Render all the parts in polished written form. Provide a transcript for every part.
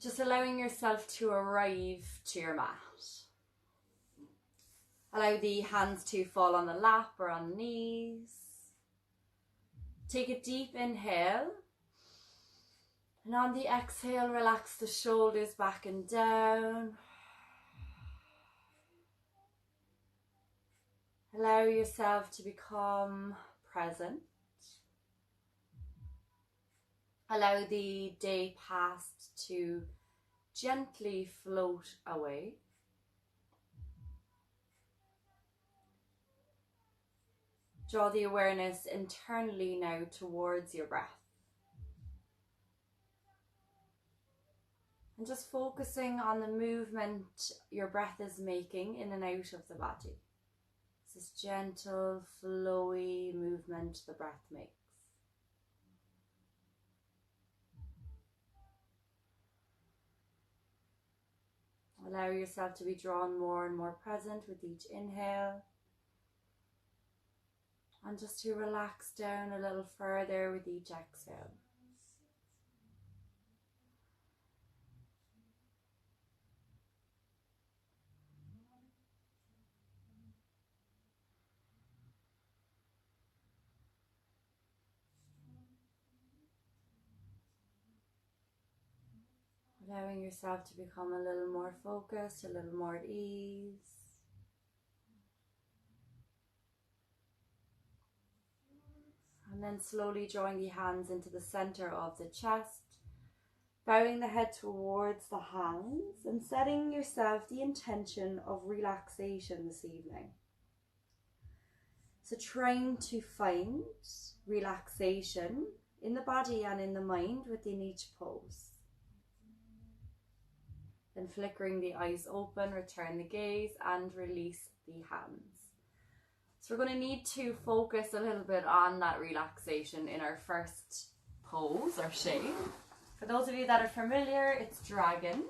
Just allowing yourself to arrive to your mat. Allow the hands to fall on the lap or on the knees. Take a deep inhale. And on the exhale, relax the shoulders back and down. Allow yourself to become present. Allow the day past to gently float away. Draw the awareness internally now towards your breath. And just focusing on the movement your breath is making in and out of the body. This gentle, flowy movement the breath makes. Allow yourself to be drawn more and more present with each inhale. And just to relax down a little further with each exhale. Allowing yourself to become a little more focused, a little more at ease. And then slowly drawing the hands into the center of the chest, bowing the head towards the hands and setting yourself the intention of relaxation this evening. So trying to find relaxation in the body and in the mind within each pose. Then flickering the eyes open, return the gaze and release the hands. So we're going to need to focus a little bit on that relaxation in our first pose or shape. For those of you that are familiar, it's dragon.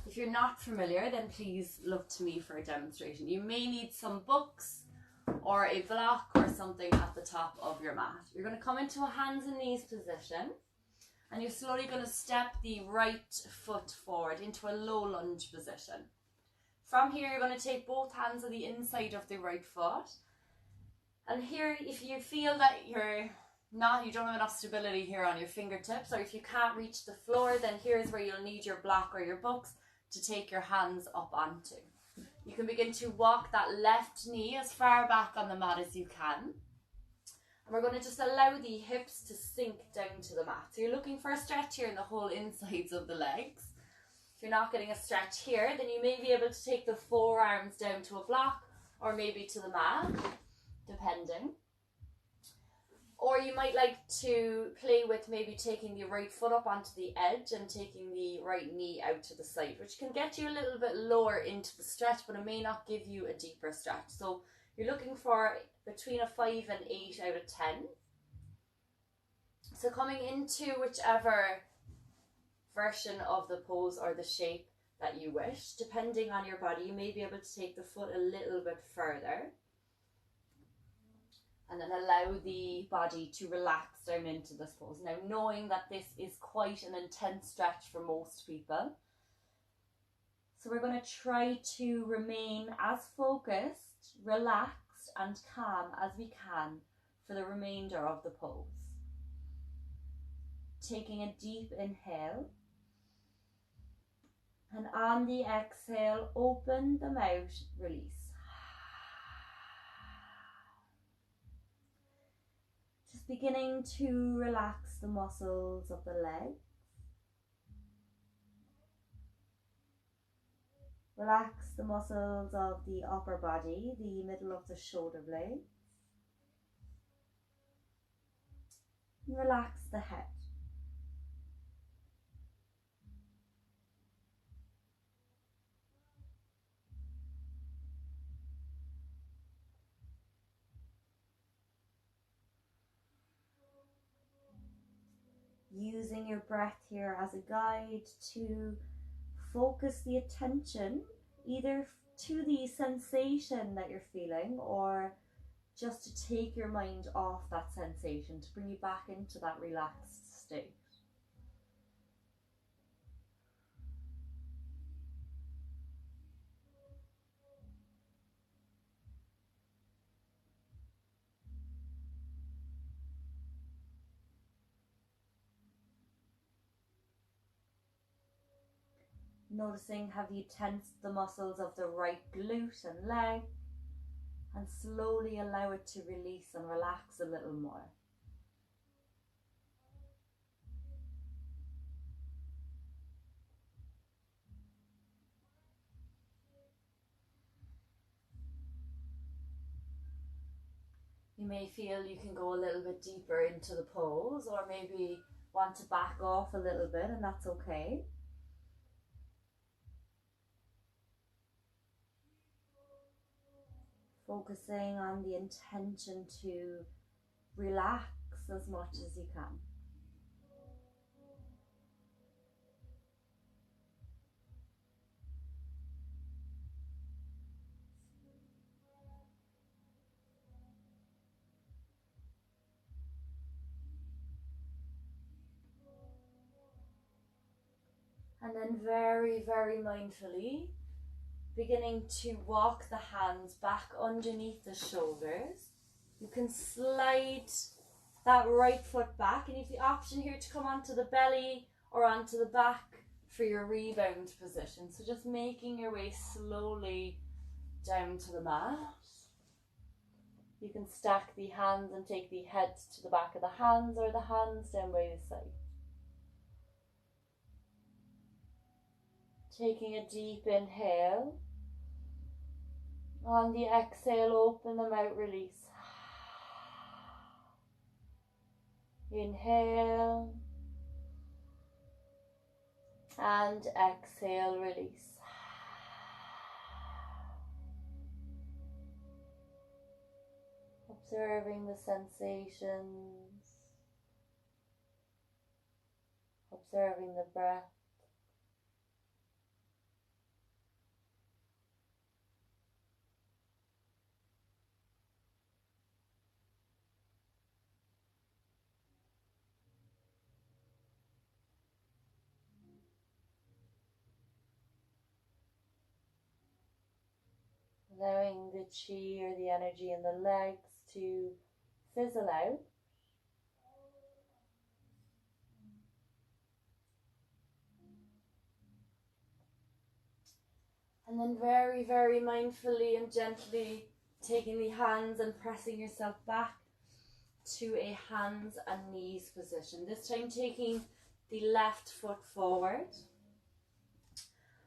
If you're not familiar, then please look to me for a demonstration. You may need some books or a block or something at the top of your mat. You're going to come into a hands and knees position. And you're slowly going to step the right foot forward into a low lunge position. From here, you're going to take both hands on the inside of the right foot. And here, if you feel that you don't have enough stability here on your fingertips, or if you can't reach the floor, then here's where you'll need your block or your books to take your hands up onto. You can begin to walk that left knee as far back on the mat as you can. And we're going to just allow the hips to sink down to the mat. So you're looking for a stretch here in the whole insides of the legs. If you're not getting a stretch here, then you may be able to take the forearms down to a block or maybe to the mat, depending. Or you might like to play with maybe taking the right foot up onto the edge and taking the right knee out to the side, which can get you a little bit lower into the stretch, but it may not give you a deeper stretch. So you're looking for between a 5 and 8 out of 10. So coming into whichever version of the pose or the shape that you wish, depending on your body, you may be able to take the foot a little bit further. And then allow the body to relax down into this pose. Now, knowing that this is quite an intense stretch for most people. So we're going to try to remain as focused, relaxed and calm as we can for the remainder of the pose. Taking a deep inhale. And on the exhale, open the mouth, release. Just beginning to relax the muscles of the legs. Relax the muscles of the upper body, the middle of the shoulder blades. And relax the head. Using your breath here as a guide to focus the attention either to the sensation that you're feeling or just to take your mind off that sensation, to bring you back into that relaxed state. Noticing, have you tensed the muscles of the right glute and leg, and slowly allow it to release and relax a little more. You may feel you can go a little bit deeper into the pose, or maybe want to back off a little bit, and that's okay. Focusing on the intention to relax as much as you can. And then very, very mindfully, beginning to walk the hands back underneath the shoulders. You can slide that right foot back, and you have the option here to come onto the belly or onto the back for your rebound position. So just making your way slowly down to the mat. You can stack the hands and take the head to the back of the hands, or the hands down by the side. Taking a deep inhale. On the exhale, open them out, release. Inhale. And exhale, release. Observing the sensations. Observing the breath. Allowing the chi or the energy in the legs to fizzle out. And then very, very mindfully and gently taking the hands and pressing yourself back to a hands and knees position. This time taking the left foot forward.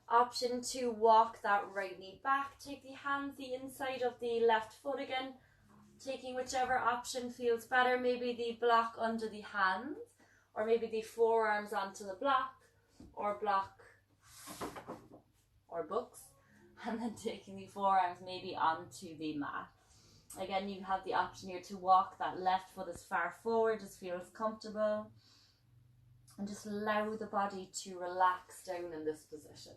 Option to walk that right knee back. Take the hands the inside of the left foot again. Taking whichever option feels better. Maybe the block under the hands, or maybe the forearms onto the block, or books. And then taking the forearms maybe onto the mat. Again, you have the option here to walk that left foot as far forward as feels comfortable. And just allow the body to relax down in this position.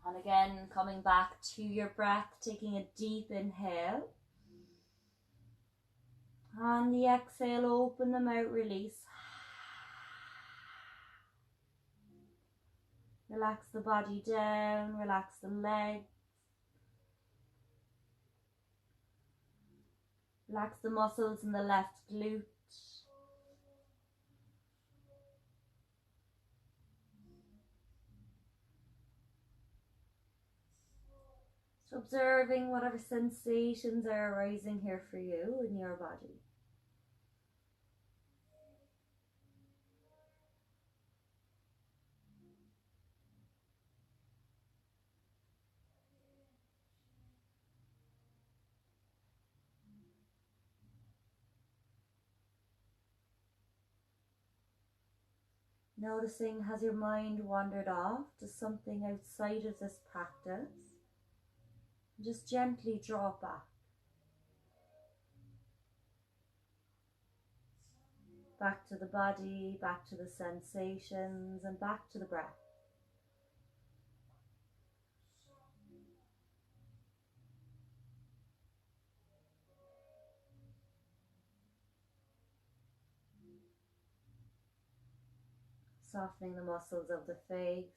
And again, coming back to your breath, taking a deep inhale. On the exhale, open them out, release. Relax the body down, relax the legs. Relax the muscles in the left glute. So observing whatever sensations are arising here for you in your body. Noticing, has your mind wandered off to something outside of this practice? Just gently draw it back. Back to the body, back to the sensations, and back to the breath. Softening the muscles of the face.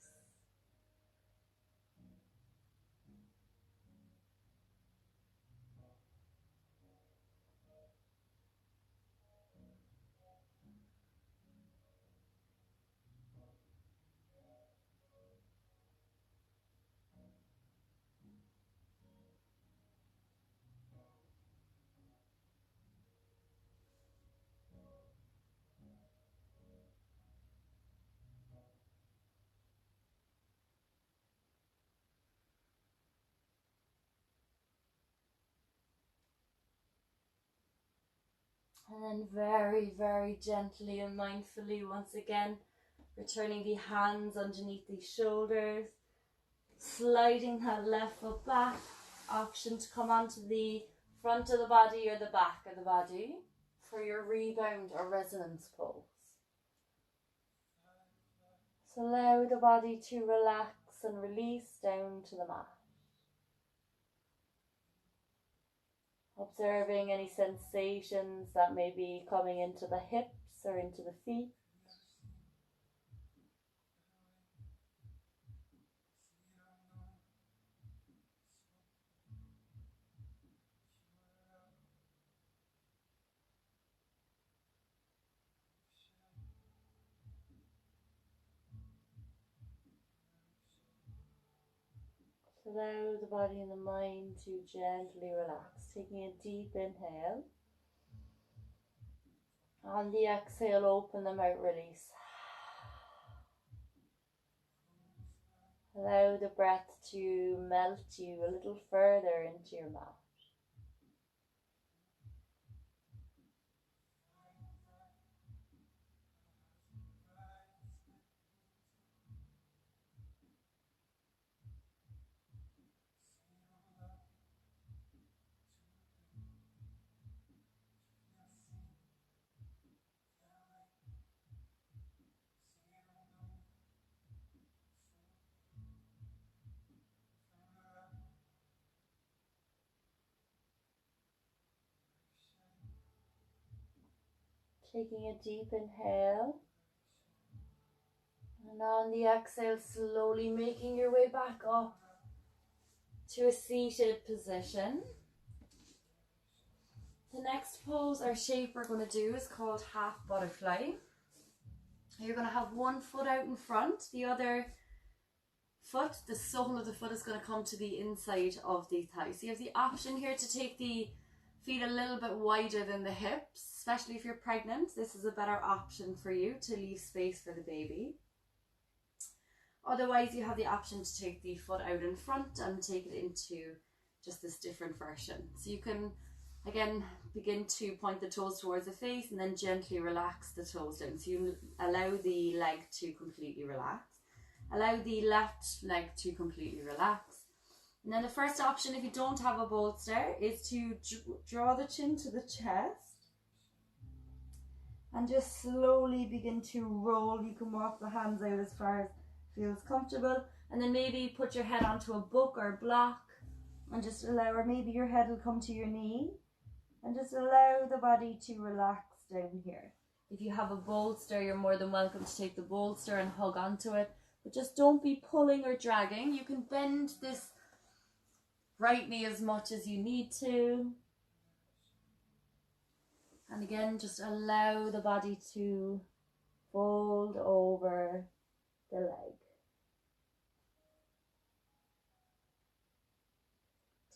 And then very, very gently and mindfully, once again, returning the hands underneath the shoulders, sliding that left foot back. Option to come onto the front of the body or the back of the body for your rebound or resonance pose. So allow the body to relax and release down to the mat. Observing any sensations that may be coming into the hips or into the feet. Allow the body and the mind to gently relax. Taking a deep inhale. On the exhale, open them out, release. Allow the breath to melt you a little further into your mat. Taking a deep inhale. And on the exhale, slowly making your way back up to a seated position. The next pose or shape we're going to do is called half butterfly. You're going to have one foot out in front, the other foot, the sole of the foot is going to come to the inside of the thigh. So you have the option here to take the feet a little bit wider than the hips, especially if you're pregnant. This is a better option for you to leave space for the baby. Otherwise, you have the option to take the foot out in front and take it into just this different version. So you can, again, begin to point the toes towards the face and then gently relax the toes down. So you allow the leg to completely relax. Allow the left leg to completely relax. And then the first option, if you don't have a bolster, is to draw the chin to the chest. And just slowly begin to roll. You can walk the hands out as far as feels comfortable, and then maybe put your head onto a book or block and just allow, or maybe your head will come to your knee, and just allow the body to relax down here. If you have a bolster, you're more than welcome to take the bolster and hug onto it, but just don't be pulling or dragging. You can bend this right knee as much as you need to, and again, just allow the body to fold over the leg.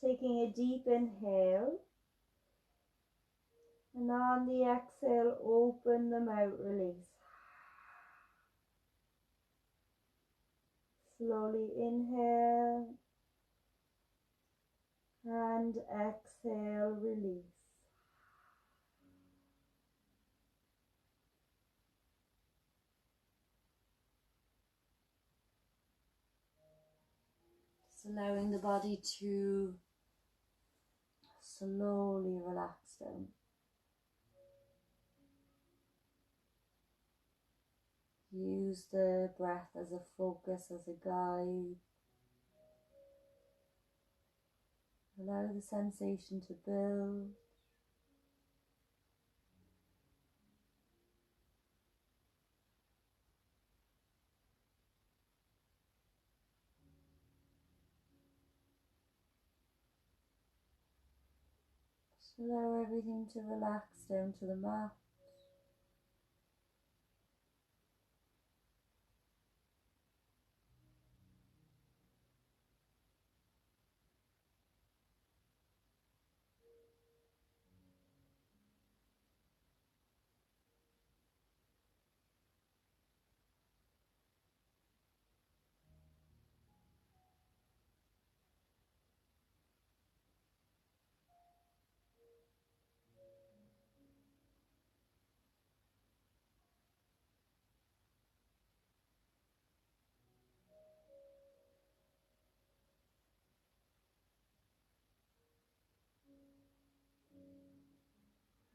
Taking a deep inhale, and on the exhale, open them out, release. Slowly inhale, and exhale, release. Just allowing the body to slowly relax down. Use the breath as a focus, as a guide. Allow the sensation to build. Just allow everything to relax down to the mat.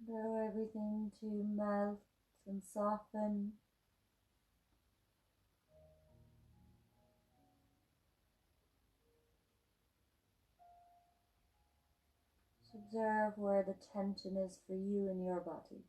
Allow everything to melt and soften. Just observe where the tension is for you in your body.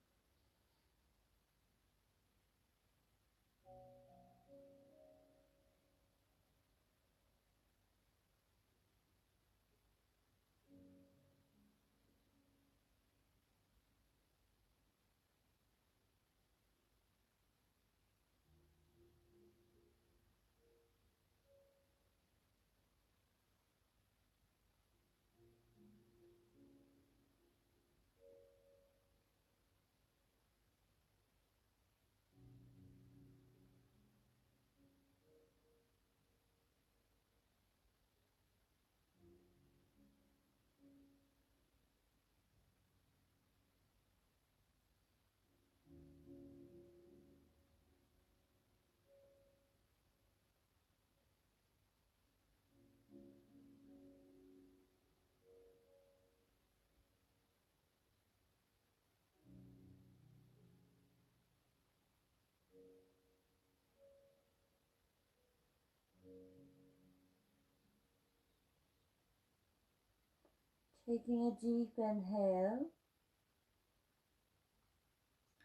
Taking a deep inhale,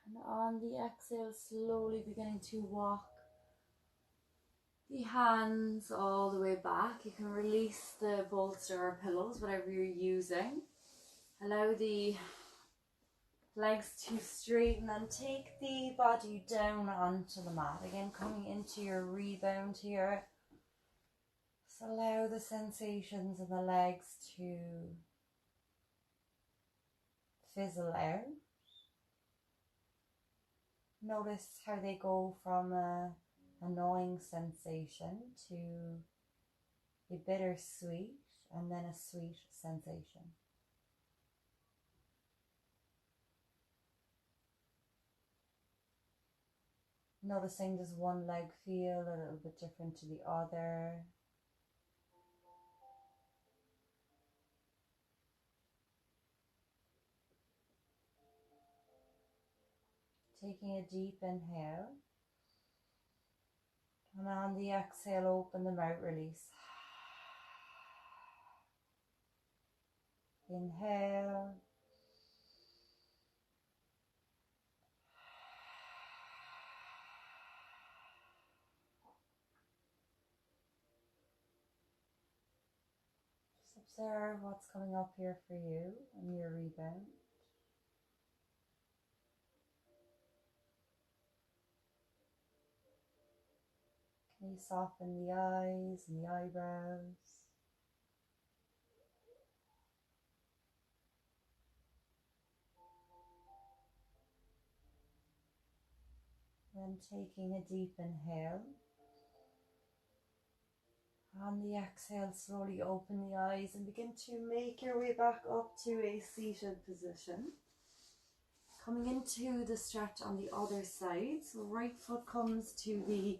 and on the exhale, slowly beginning to walk the hands all the way back. You can release the bolster or pillows, whatever you're using. Allow the legs to straighten and take the body down onto the mat. Again, coming into your rebound here. Just allow the sensations in the legs to fizzle out. Notice how they go from a annoying sensation to a bittersweet and then a sweet sensation. Noticing does one leg feel a little bit different to the other. Taking a deep inhale. And on the exhale, open the mouth, release. Inhale. Just observe what's coming up here for you in your rebound. Can you soften the eyes and the eyebrows? Then taking a deep inhale. On the exhale, slowly open the eyes and begin to make your way back up to a seated position. Coming into the stretch on the other side. So right foot comes to the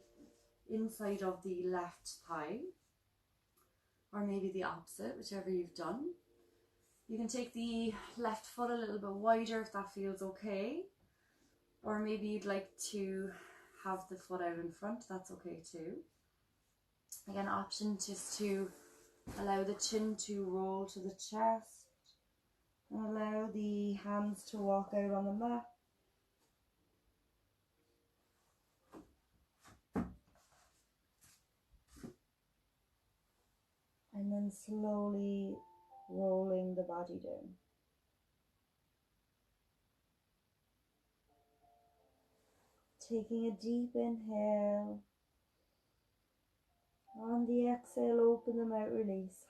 inside of the left thigh, or maybe the opposite, whichever you've done. You can take the left foot a little bit wider if that feels okay, or maybe you'd like to have the foot out in front, that's okay too. Again, option just to allow the chin to roll to the chest and allow the hands to walk out on the mat. And then slowly rolling the body down. Taking a deep inhale. On the exhale, open them out, release.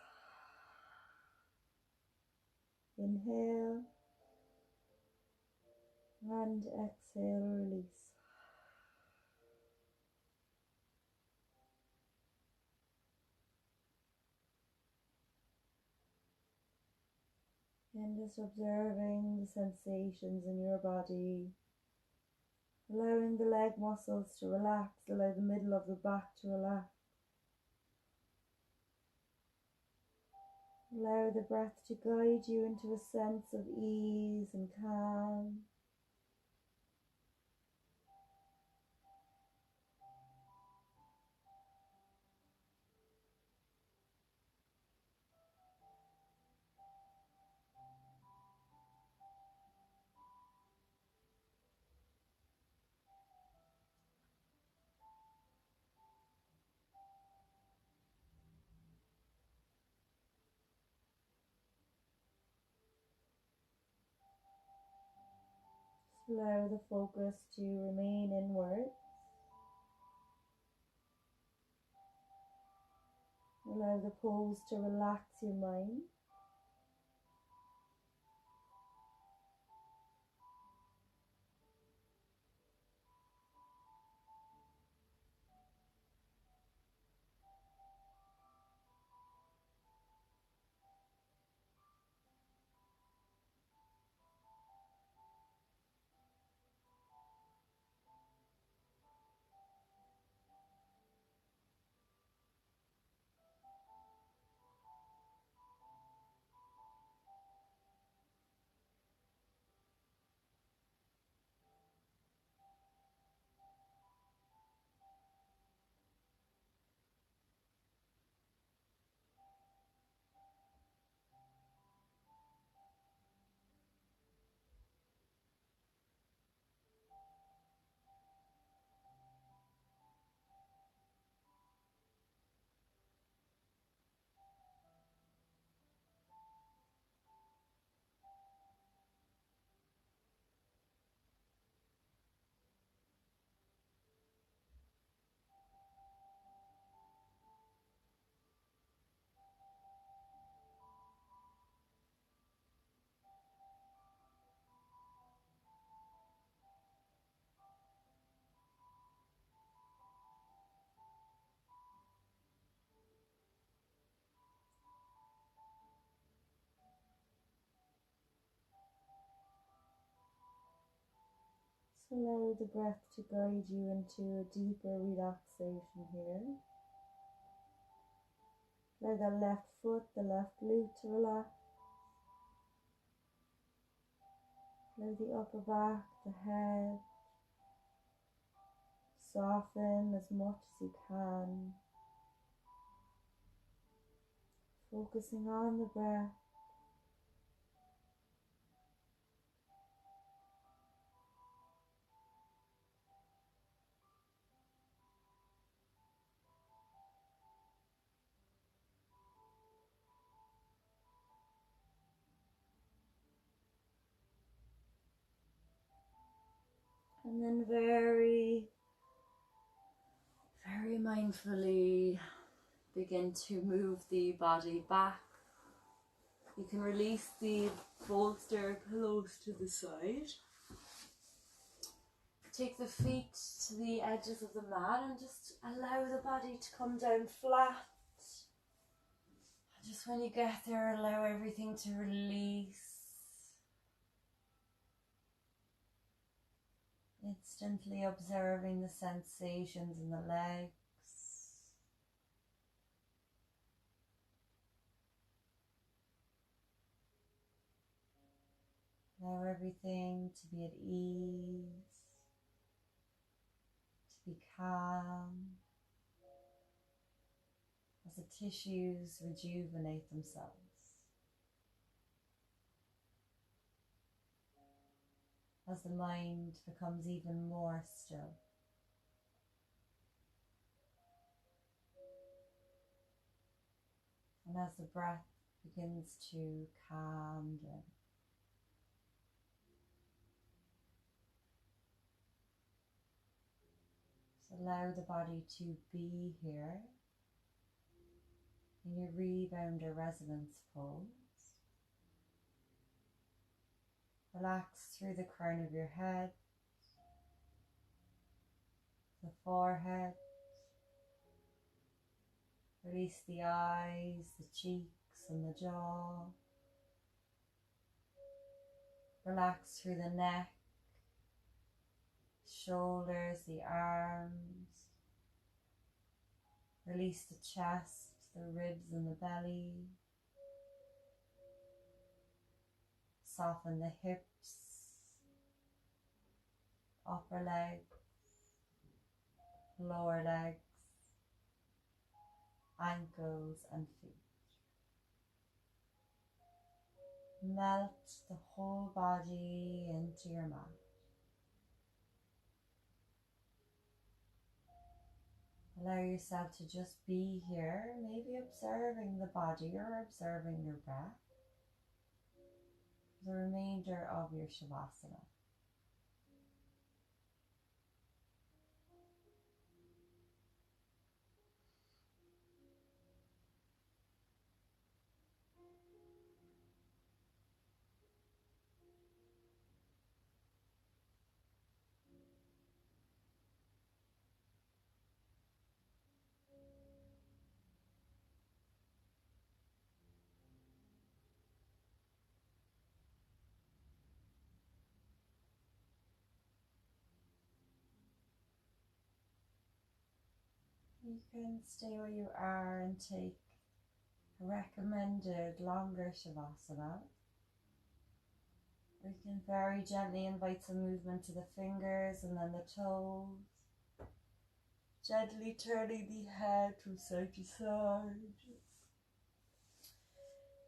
Inhale. And exhale, release. And just observing the sensations in your body. Allowing the leg muscles to relax, allow the middle of the back to relax. Allow the breath to guide you into a sense of ease and calm. Allow the focus to remain inward. Allow the pose to relax your mind. So allow the breath to guide you into a deeper relaxation here. Allow the left foot, the left glute to relax. Allow the upper back, the head, soften as much as you can. Focusing on the breath. And then very mindfully begin to move the body back. You can release the bolster pillows to the side. Take the feet to the edges of the mat and just allow the body to come down flat. Just when you get there, allow everything to release. Instantly observing the sensations in the legs. Allow everything to be at ease, to be calm, as the tissues rejuvenate themselves. As the mind becomes even more still. And as the breath begins to calm down. So allow the body to be here in your rebound or resonance pose. Relax through the crown of your head, the forehead. Release the eyes, the cheeks and the jaw. Relax through the neck, shoulders, the arms. Release the chest, the ribs and the belly. Soften the hips, upper legs, lower legs, ankles and feet. Melt the whole body into your mat. Allow yourself to just be here, maybe observing the body or observing your breath for the remainder of your Shavasana. You can stay where you are and take a recommended longer Shavasana. We can very gently invite some movement to the fingers and then the toes. Gently turning the head from side to side.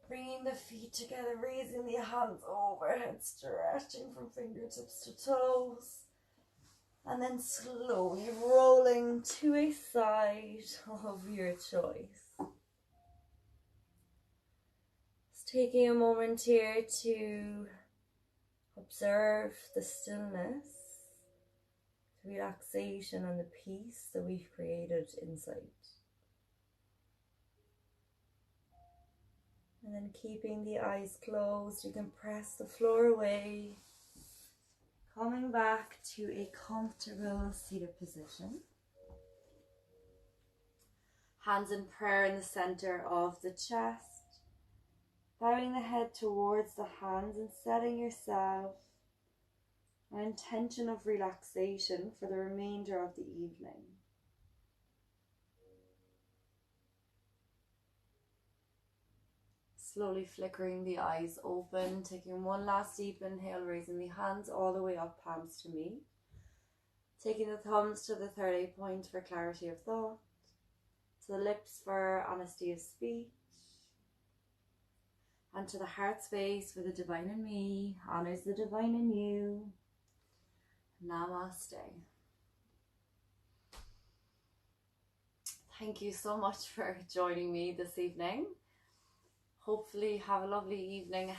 Bringing the feet together, raising the hands overhead, stretching from fingertips to toes. And then slowly rolling to a side of your choice. Just taking a moment here to observe the stillness, the relaxation and the peace that we've created inside. And then keeping the eyes closed, you can press the floor away, coming back to a comfortable seated position. Hands in prayer in the center of the chest, bowing the head towards the hands and setting yourself an intention of relaxation for the remainder of the evening. Slowly flickering the eyes open, taking one last deep inhale, raising the hands all the way up, palms to meet. Taking the thumbs to the third eye point for clarity of thought, to the lips for honesty of speech, and to the heart space for the divine in me honors the divine in you. Namaste. Thank you so much for joining me this evening. Hopefully have a lovely evening